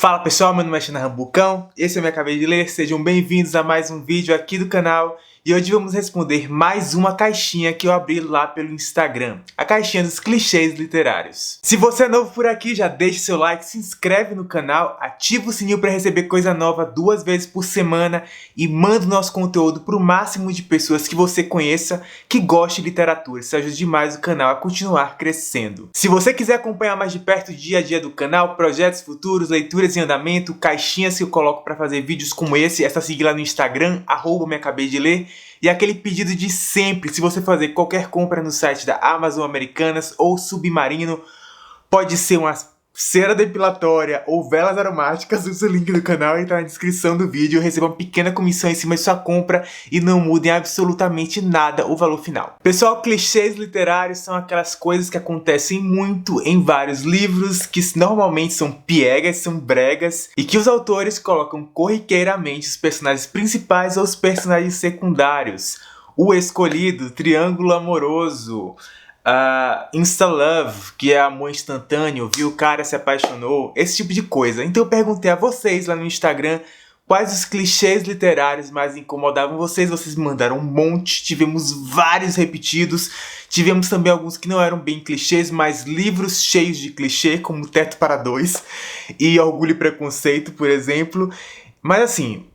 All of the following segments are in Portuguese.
Fala pessoal, meu nome é Xana Rambucão, esse é o Me Acabei de Ler, sejam bem-vindos a mais um vídeo aqui do canal. E hoje vamos responder mais uma caixinha que eu abri lá pelo Instagram, a caixinha dos clichês literários. Se você é novo por aqui, já deixa seu like, se inscreve no canal, ativa o sininho para receber coisa nova 2 vezes por semana e manda o nosso conteúdo para o máximo de pessoas que você conheça que gostem de literatura. Isso ajuda demais o canal a continuar crescendo. Se você quiser acompanhar mais de perto o dia a dia do canal, projetos futuros, leituras em andamento, caixinhas que eu coloco para fazer vídeos como esse, é só seguir lá no Instagram, @meacabeideler. E aquele pedido de sempre, se você fazer qualquer compra no site da Amazon Americanas ou Submarino, pode ser uma cera depilatória ou velas aromáticas, usa o link do canal e tá na descrição do vídeo. Receba uma pequena comissão em cima de sua compra e não mudem absolutamente nada o valor final. Pessoal, clichês literários são aquelas coisas que acontecem muito em vários livros, que normalmente são piegas, são bregas, e que os autores colocam corriqueiramente os personagens principais ou os personagens secundários. O escolhido, triângulo amoroso, Insta-love, que é amor instantâneo, viu, o cara se apaixonou, esse tipo de coisa. Então eu perguntei a vocês lá no Instagram quais os clichês literários mais incomodavam vocês. Vocês me mandaram um monte, tivemos vários repetidos, tivemos também alguns que não eram bem clichês, mas livros cheios de clichê, como Teto para Dois e Orgulho e Preconceito, por exemplo. Mas assim,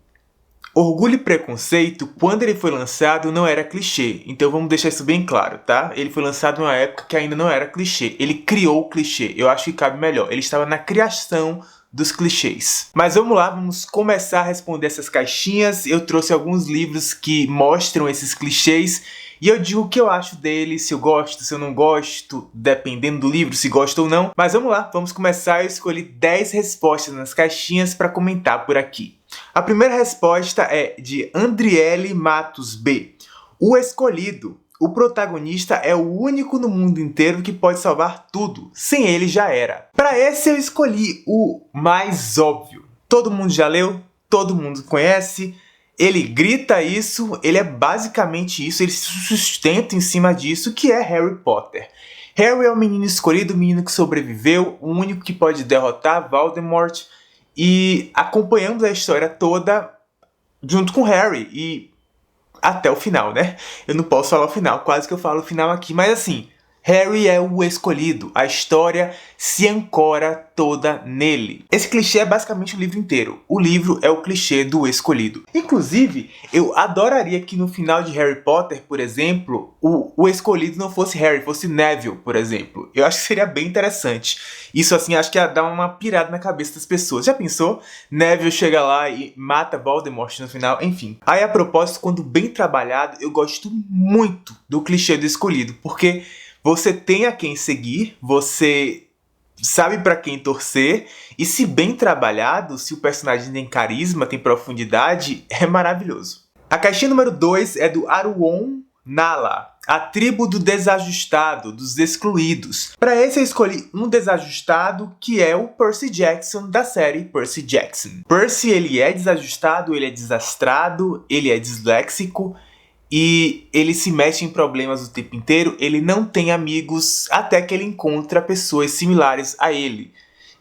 Orgulho e Preconceito, quando ele foi lançado, não era clichê. Então vamos deixar isso bem claro, tá? Ele foi lançado numa época que ainda não era clichê. Ele criou o clichê. Eu acho que cabe melhor. Ele estava na criação dos clichês. Mas vamos lá, vamos começar a responder essas caixinhas. Eu trouxe alguns livros que mostram esses clichês e eu digo o que eu acho deles, se eu gosto, se eu não gosto, dependendo do livro, se gosto ou não. Mas vamos lá, vamos começar. Eu escolhi 10 respostas nas caixinhas para comentar por aqui. A primeira resposta é de Andriele Matos B. O escolhido. O protagonista é o único no mundo inteiro que pode salvar tudo. Sem ele já era. Para esse eu escolhi o mais óbvio. Todo mundo já leu, todo mundo conhece. Ele grita isso, ele é basicamente isso, ele se sustenta em cima disso, que é Harry Potter. Harry é o menino escolhido, o menino que sobreviveu, o único que pode derrotar Voldemort. E acompanhamos a história toda junto com Harry e até o final, né? Eu não posso falar o final, quase que eu falo o final aqui, mas assim, Harry é o escolhido, a história se ancora toda nele. Esse clichê é basicamente o livro inteiro. O livro é o clichê do escolhido. Inclusive, eu adoraria que no final de Harry Potter, por exemplo, o escolhido não fosse Harry, fosse Neville, por exemplo. Eu acho que seria bem interessante. Isso, assim, acho que ia dar uma pirada na cabeça das pessoas. Já pensou? Neville chega lá e mata Voldemort no final, enfim. Aí, a propósito, quando bem trabalhado, eu gosto muito do clichê do escolhido, porque você tem a quem seguir, você sabe pra quem torcer, e se bem trabalhado, se o personagem tem carisma, tem profundidade, é maravilhoso. A caixinha número 2 é do Aruon Nala, a tribo do desajustado, dos excluídos. Para esse eu escolhi um desajustado, que é o Percy Jackson, da série Percy Jackson. Percy, ele é desajustado, ele é desastrado, ele é disléxico, e ele se mete em problemas o tempo inteiro, ele não tem amigos até que ele encontra pessoas similares a ele.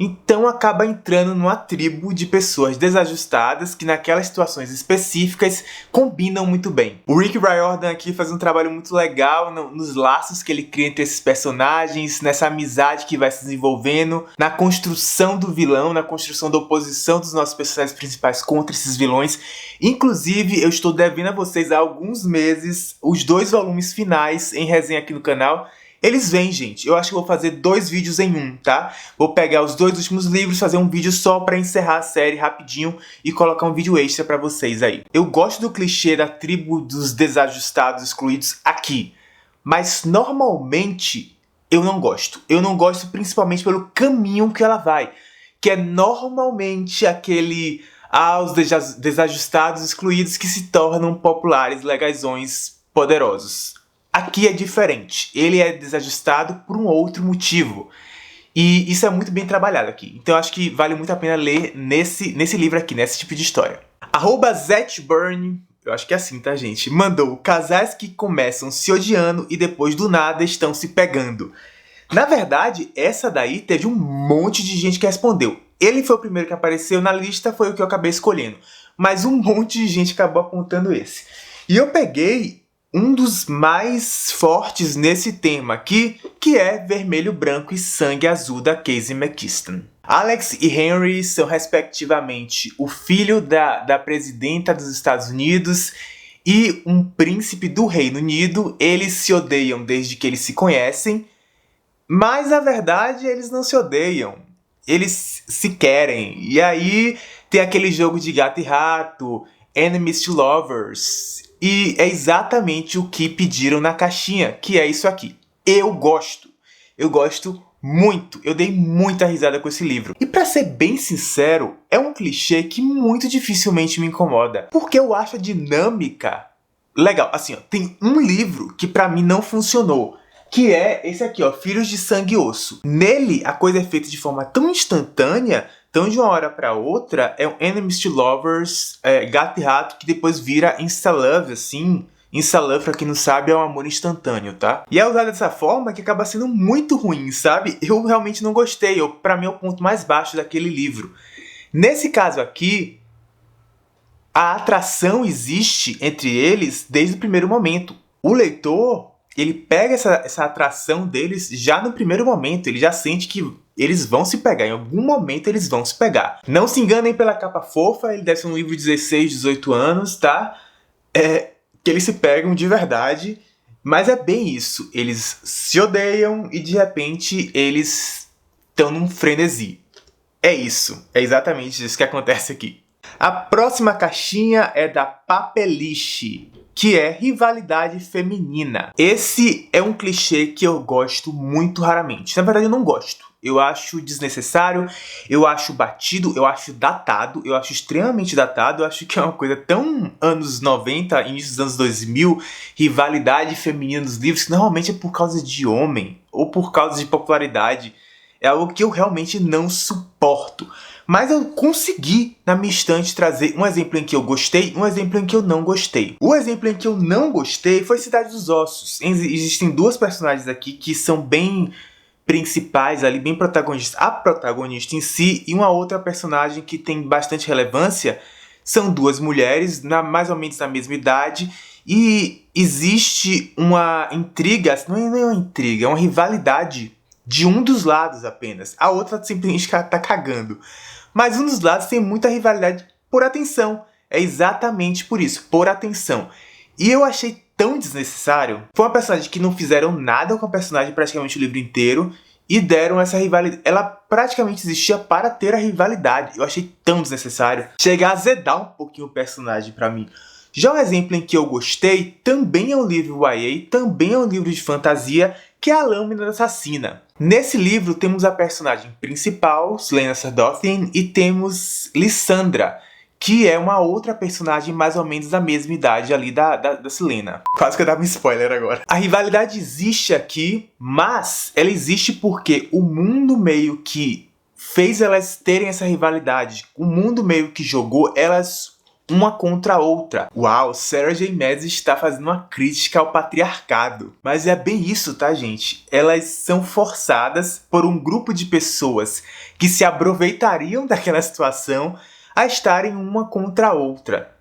Então acaba entrando numa tribo de pessoas desajustadas que naquelas situações específicas combinam muito bem. O Rick Riordan aqui faz um trabalho muito legal nos laços que ele cria entre esses personagens, nessa amizade que vai se desenvolvendo, na construção do vilão, na construção da oposição dos nossos personagens principais contra esses vilões. Inclusive, eu estou devendo a vocês há alguns meses os 2 volumes finais em resenha aqui no canal. Eles vêm, gente. Eu acho que vou fazer 2 vídeos em um, tá? Vou pegar os 2 últimos livros, fazer um vídeo só pra encerrar a série rapidinho e colocar um vídeo extra pra vocês aí. Eu gosto do clichê da tribo dos desajustados excluídos aqui, mas normalmente eu não gosto. Eu não gosto principalmente pelo caminho que ela vai, que é normalmente aquele os desajustados excluídos que se tornam populares, legazões, poderosos. Aqui é diferente, ele é desajustado por um outro motivo. E isso é muito bem trabalhado aqui. Então eu acho que vale muito a pena ler nesse livro aqui, nesse tipo de história. @Zetburn, eu acho que é assim, tá, gente? Mandou casais que começam se odiando e depois do nada estão se pegando. Na verdade, essa daí teve um monte de gente que respondeu. Ele foi o primeiro que apareceu na lista, foi o que eu acabei escolhendo. Mas um monte de gente acabou apontando esse. E eu peguei um dos mais fortes nesse tema aqui, que é Vermelho, Branco e Sangue Azul, da Casey McKiston. Alex e Henry são, respectivamente, o filho da presidenta dos Estados Unidos e um príncipe do Reino Unido. Eles se odeiam desde que eles se conhecem, mas, na verdade, eles não se odeiam. Eles se querem. E aí tem aquele jogo de gato e rato, Enemies to Lovers. E é exatamente o que pediram na caixinha, que é isso aqui. Eu gosto muito. Eu dei muita risada com esse livro. E pra ser bem sincero, é um clichê que muito dificilmente me incomoda. Porque eu acho a dinâmica legal. Assim, ó, tem um livro que pra mim não funcionou, que é esse aqui, ó, Filhos de Sangue e Osso. Nele, a coisa é feita de forma tão instantânea, tão de uma hora pra outra, é um Enemies to Lovers, gato e rato, que depois vira Insta-Love, assim. Insta-Love, pra quem não sabe, é um amor instantâneo, tá? E é usado dessa forma que acaba sendo muito ruim, sabe? Eu realmente não gostei, pra mim é o ponto mais baixo daquele livro. Nesse caso aqui, a atração existe entre eles desde o primeiro momento. O leitor, ele pega essa atração deles já no primeiro momento, ele já sente que eles vão se pegar, em algum momento eles vão se pegar. Não se enganem pela capa fofa, ele deve ser um livro de 16, 18 anos, tá? Que eles se pegam de verdade, mas é bem isso. Eles se odeiam e de repente eles estão num frenesi. É isso, é exatamente isso que acontece aqui. A próxima caixinha é da Papeliche, que é rivalidade feminina. Esse é um clichê que eu gosto muito raramente. Na verdade, eu não gosto. Eu acho desnecessário, eu acho batido, eu acho datado, eu acho extremamente datado. Eu acho que é uma coisa tão anos 90, início dos anos 2000, rivalidade feminina nos livros, que normalmente é por causa de homem ou por causa de popularidade. É algo que eu realmente não suporto. Mas eu consegui, na minha estante, trazer um exemplo em que eu gostei e um exemplo em que eu não gostei. O exemplo em que eu não gostei foi Cidade dos Ossos. Existem duas personagens aqui que são bem principais ali, bem protagonistas. A protagonista em si e uma outra personagem que tem bastante relevância. São duas mulheres, mais ou menos na mesma idade. E existe uma intriga, não é uma intriga, é uma rivalidade de um dos lados apenas. A outra simplesmente tá cagando. Mas um dos lados tem muita rivalidade por atenção. É exatamente por isso, por atenção. E eu achei tão desnecessário. Foi uma personagem que não fizeram nada com a personagem praticamente o livro inteiro e deram essa rivalidade. Ela praticamente existia para ter a rivalidade. Eu achei tão desnecessário. Chega a azedar um pouquinho o personagem pra mim. Já um exemplo em que eu gostei, também é um livro YA, também é um livro de fantasia, que é A Lâmina Assassina. Nesse livro temos a personagem principal, Celaena Sardothien, e temos Lysandra, que é uma outra personagem mais ou menos da mesma idade ali da Celaena. Quase que eu dava um spoiler agora. A rivalidade existe aqui, mas ela existe porque o mundo meio que fez elas terem essa rivalidade. O mundo meio que jogou elas uma contra a outra. Uau, Sarah J. Maas está fazendo uma crítica ao patriarcado. Mas é bem isso, tá, gente? Elas são forçadas por um grupo de pessoas que se aproveitariam daquela situação a estarem uma contra a outra.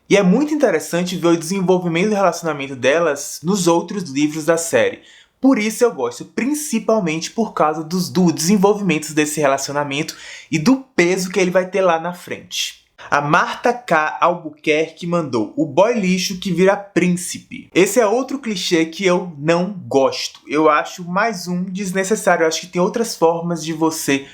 E é muito interessante ver o desenvolvimento do relacionamento delas nos outros livros da série. Por isso eu gosto, principalmente por causa do desenvolvimento desse relacionamento e do peso que ele vai ter lá na frente. A Marta K. Albuquerque mandou o boy lixo que vira príncipe. Esse é outro clichê que eu não gosto. Eu acho mais um desnecessário. Eu acho que tem outras formas de você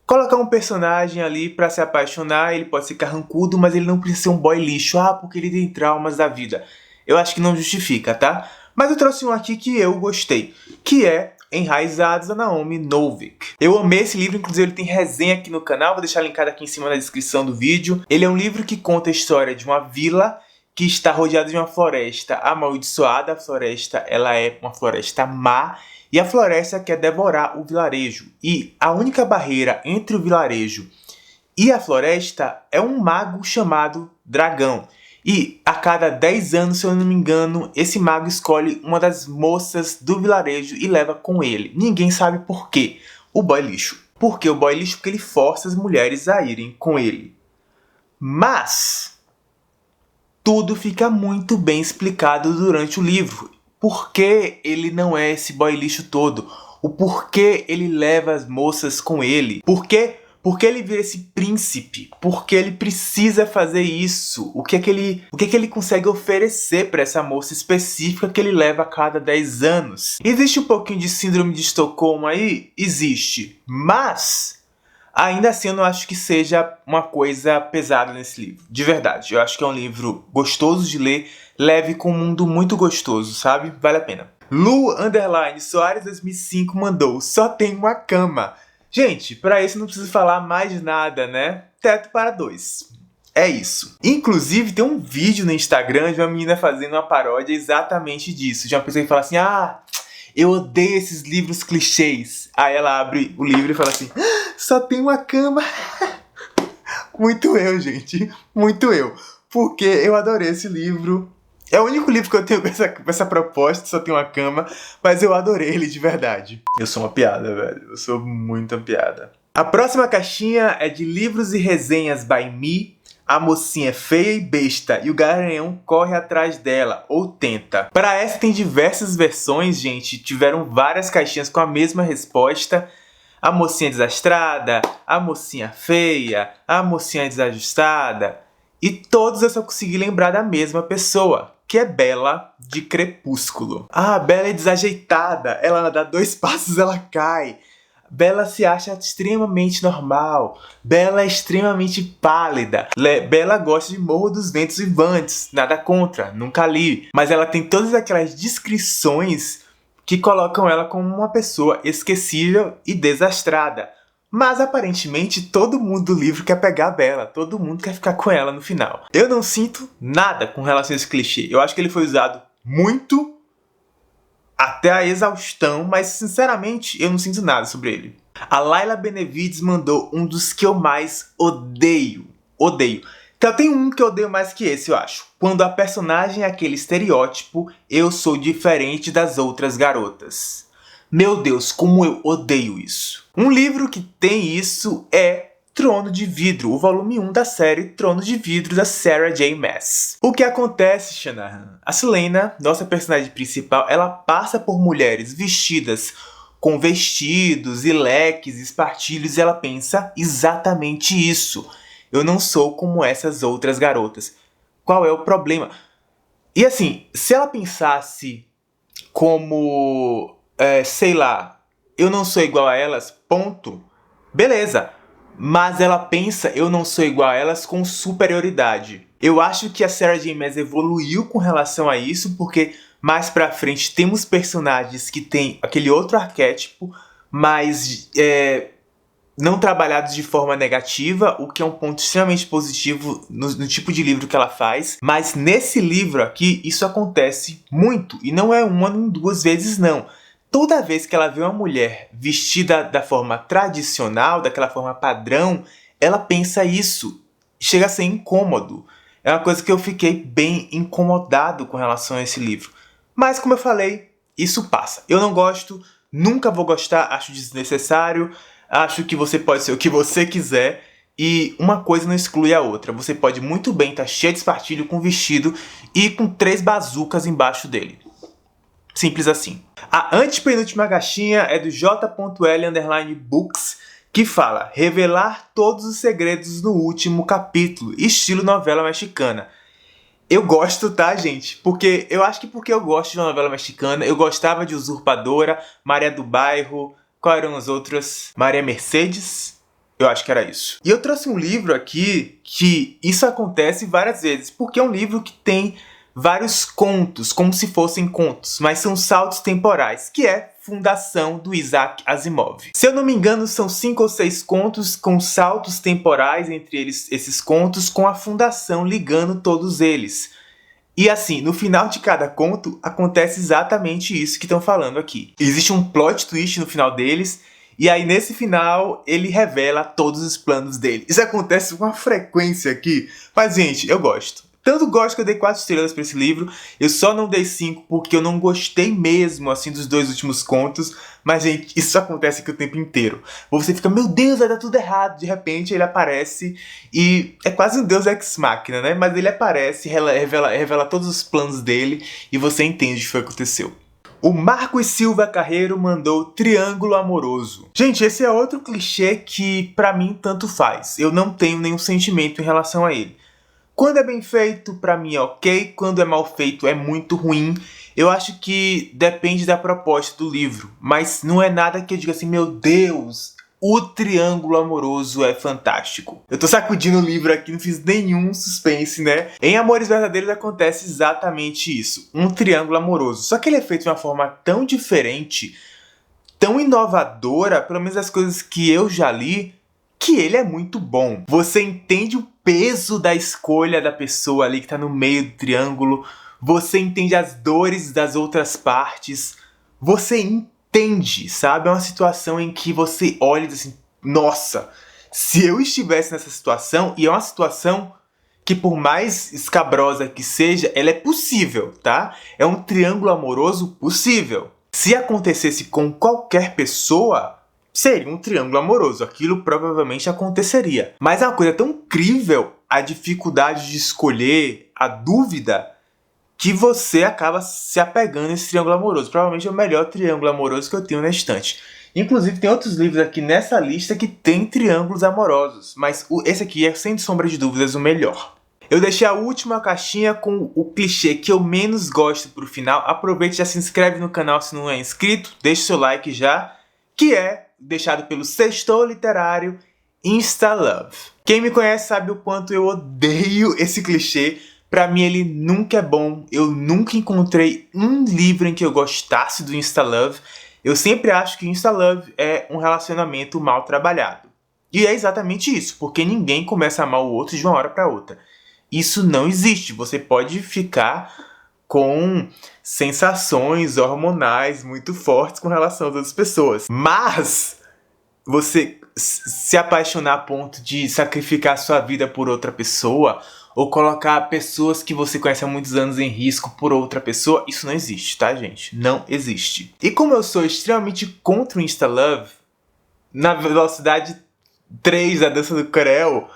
colocar um personagem ali pra se apaixonar. Ele pode ser carrancudo, mas ele não precisa ser um boy lixo. Ah, porque ele tem traumas da vida. Eu acho que não justifica, tá? Mas eu trouxe um aqui que eu gostei, que é Enraizados, da Naomi Novik. Eu amei esse livro, inclusive ele tem resenha aqui no canal, vou deixar linkado aqui em cima na descrição do vídeo. Ele é um livro que conta a história de uma vila que está rodeada de uma floresta amaldiçoada. A floresta, ela é uma floresta má e a floresta quer devorar o vilarejo. E a única barreira entre o vilarejo e a floresta é um mago chamado Dragão. E a cada 10 anos, se eu não me engano, esse mago escolhe uma das moças do vilarejo e leva com ele. Ninguém sabe por quê. O boy lixo. Por que o boy lixo? Porque ele força as mulheres a irem com ele. Mas tudo fica muito bem explicado durante o livro. Por que ele não é esse boy lixo todo? O porquê ele leva as moças com ele? Por que ele vira esse príncipe? Por que ele precisa fazer isso? O que é que ele consegue oferecer para essa moça específica que ele leva a cada 10 anos? Existe um pouquinho de síndrome de Estocolmo aí? Existe. Mas ainda assim eu não acho que seja uma coisa pesada nesse livro. De verdade. Eu acho que é um livro gostoso de ler, leve, com um mundo muito gostoso, sabe? Vale a pena. Lu_Soares 2005 mandou: só tem uma cama. Gente, pra isso não preciso falar mais nada, né? Teto para dois. É isso. Inclusive, tem um vídeo no Instagram de uma menina fazendo uma paródia exatamente disso. De uma pessoa que fala assim: ah, eu odeio esses livros clichês. Aí ela abre o livro e fala assim: só tem uma cama. Muito eu, gente. Muito eu. Porque eu adorei esse livro. É o único livro que eu tenho com essa proposta, só tem uma cama, mas eu adorei ele de verdade. Eu sou uma piada, velho. Eu sou muita piada. A próxima caixinha é de livros e resenhas by me. A mocinha é feia e besta e o garanhão corre atrás dela, ou tenta. Para essa tem diversas versões, gente. Tiveram várias caixinhas com a mesma resposta. A mocinha desastrada, a mocinha feia, a mocinha desajustada. E todos eu só consegui lembrar da mesma pessoa, que é Bella, de Crepúsculo. Ah, Bella é desajeitada, ela dá 2 passos, ela cai. Bella se acha extremamente normal. Bella é extremamente pálida. Bella gosta de Morro dos Ventos Vivantes, nada contra, nunca li. Mas ela tem todas aquelas descrições que colocam ela como uma pessoa esquecível e desastrada. Mas aparentemente todo mundo do livro quer pegar a Bella, todo mundo quer ficar com ela no final. Eu não sinto nada com relação a esse clichê. Eu acho que ele foi usado muito, até a exaustão, mas sinceramente eu não sinto nada sobre ele. A Laila Benevides mandou um dos que eu mais odeio. Então tem um que eu odeio mais que esse, eu acho. Quando a personagem é aquele estereótipo, eu sou diferente das outras garotas. Meu Deus, como eu odeio isso. Um livro que tem isso é Trono de Vidro, o volume 1 da série Trono de Vidro, da Sarah J. Maas. O que acontece, Shanahan? A Celaena, nossa personagem principal, ela passa por mulheres vestidas com vestidos e leques, espartilhos, e ela pensa exatamente isso. Eu não sou como essas outras garotas. Qual é o problema? E assim, se ela pensasse como, sei lá, eu não sou igual a elas, ponto. Beleza. Mas ela pensa, eu não sou igual a elas, com superioridade. Eu acho que a Sarah J. Maas evoluiu com relação a isso, porque mais pra frente temos personagens que têm aquele outro arquétipo, mas não trabalhados de forma negativa, o que é um ponto extremamente positivo no tipo de livro que ela faz. Mas nesse livro aqui, isso acontece muito, e não é uma nem 2 vezes não. Toda vez que ela vê uma mulher vestida da forma tradicional, daquela forma padrão, ela pensa isso. Chega a ser incômodo. É uma coisa que eu fiquei bem incomodado com relação a esse livro. Mas, como eu falei, isso passa. Eu não gosto, nunca vou gostar, acho desnecessário, acho que você pode ser o que você quiser, e uma coisa não exclui a outra. Você pode muito bem estar cheio de espartilho com vestido e com 3 bazucas embaixo dele. Simples assim. A antepenúltima caixinha é do J.L_Books, que fala: revelar todos os segredos no último capítulo, estilo novela mexicana. Eu gosto, tá, gente? Porque eu gosto de uma novela mexicana. Eu gostava de Usurpadora, Maria do Bairro, qual eram as outras? Maria Mercedes? Eu acho que era isso. E eu trouxe um livro aqui que isso acontece várias vezes, porque é um livro que tem vários contos, como se fossem contos, mas são saltos temporais, que é Fundação, do Isaac Asimov. Se eu não me engano, são 5 ou 6 contos com saltos temporais entre eles, esses contos, com a Fundação ligando todos eles. E assim, no final de cada conto, acontece exatamente isso que estão falando aqui. Existe um plot twist no final deles, e aí nesse final ele revela todos os planos dele. Isso acontece com uma frequência aqui, mas gente, eu gosto. Tanto gosto que eu dei 4 estrelas pra esse livro. Eu só não dei 5 porque eu não gostei mesmo, assim, dos 2 últimos contos. Mas, gente, isso acontece aqui o tempo inteiro. Você fica, meu Deus, vai dar tudo errado. De repente, ele aparece e é quase um deus ex machina, né? Mas ele aparece, revela todos os planos dele e você entende o que foi que aconteceu. O Marcos Silva Carreiro mandou Triângulo Amoroso. Gente, esse é outro clichê que pra mim tanto faz. Eu não tenho nenhum sentimento em relação a ele. Quando é bem feito, pra mim é ok. Quando é mal feito, é muito ruim. Eu acho que depende da proposta do livro. Mas não é nada que eu diga assim, meu Deus, o triângulo amoroso é fantástico. Eu tô sacudindo o livro aqui, não fiz nenhum suspense, né? Em Amores Verdadeiros acontece exatamente isso. Um triângulo amoroso. Só que ele é feito de uma forma tão diferente, tão inovadora, pelo menos as coisas que eu já li, que ele é muito bom. Você entende o peso da escolha da pessoa ali que tá no meio do triângulo. Você entende as dores das outras partes. Você entende, sabe? É uma situação em que você olha e diz assim, nossa, se eu estivesse nessa situação, e é uma situação que por mais escabrosa que seja, ela é possível, tá? É um triângulo amoroso possível. Se acontecesse com qualquer pessoa, seria um triângulo amoroso, aquilo provavelmente aconteceria. Mas é uma coisa tão incrível, a dificuldade de escolher, a dúvida, que você acaba se apegando a esse triângulo amoroso. Provavelmente é o melhor triângulo amoroso que eu tenho na estante. Inclusive tem outros livros aqui nessa lista que tem triângulos amorosos, mas esse aqui é sem sombra de dúvidas o melhor. Eu deixei a última caixinha com o clichê que eu menos gosto pro final. Aproveite e já se inscreve no canal se não é inscrito, deixe seu like já, que é deixado pelo Sextou Literário Insta-Love. Quem me conhece sabe o quanto eu odeio esse clichê. Pra mim ele nunca é bom. Eu nunca encontrei um livro em que eu gostasse do Insta-Love. Eu sempre acho que o Insta-Love é um relacionamento mal trabalhado. E é exatamente isso, porque ninguém começa a amar o outro de uma hora pra outra. Isso não existe. Você pode ficar com sensações hormonais muito fortes com relação às outras pessoas. Mas você se apaixonar a ponto de sacrificar sua vida por outra pessoa, ou colocar pessoas que você conhece há muitos anos em risco por outra pessoa, isso não existe, tá, gente? Não existe. E como eu sou extremamente contra o Insta-Love, na velocidade 3 da dança do Corel,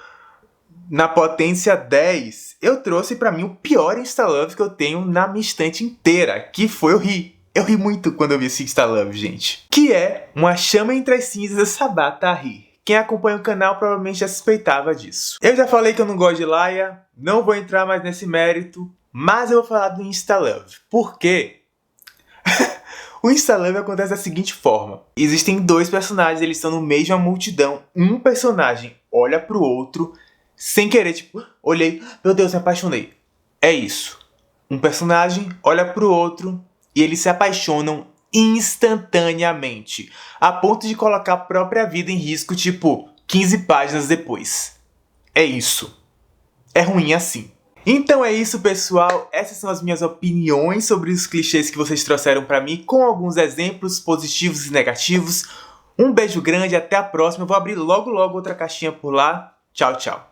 na potência 10, eu trouxe pra mim o pior Insta-Love que eu tenho na minha estante inteira, que foi o Ri. Eu ri muito quando eu vi esse Insta-Love, gente. Que é Uma Chama Entre as Cinzas, Sabata a Rir. Quem acompanha o canal provavelmente já suspeitava disso. Eu já falei que eu não gosto de Laia, não vou entrar mais nesse mérito, mas eu vou falar do Insta-Love. Por quê? O Insta-Love acontece da seguinte forma. Existem 2 personagens, eles estão no meio de uma multidão. Um personagem olha pro outro, sem querer, tipo, olhei, meu Deus, me apaixonei. É isso. Um personagem olha pro outro e eles se apaixonam instantaneamente, a ponto de colocar a própria vida em risco, tipo, 15 páginas depois. É isso. É ruim assim. Então é isso, pessoal. Essas são as minhas opiniões sobre os clichês que vocês trouxeram pra mim, com alguns exemplos positivos e negativos. Um beijo grande, até a próxima. Eu vou abrir logo outra caixinha por lá. Tchau, tchau.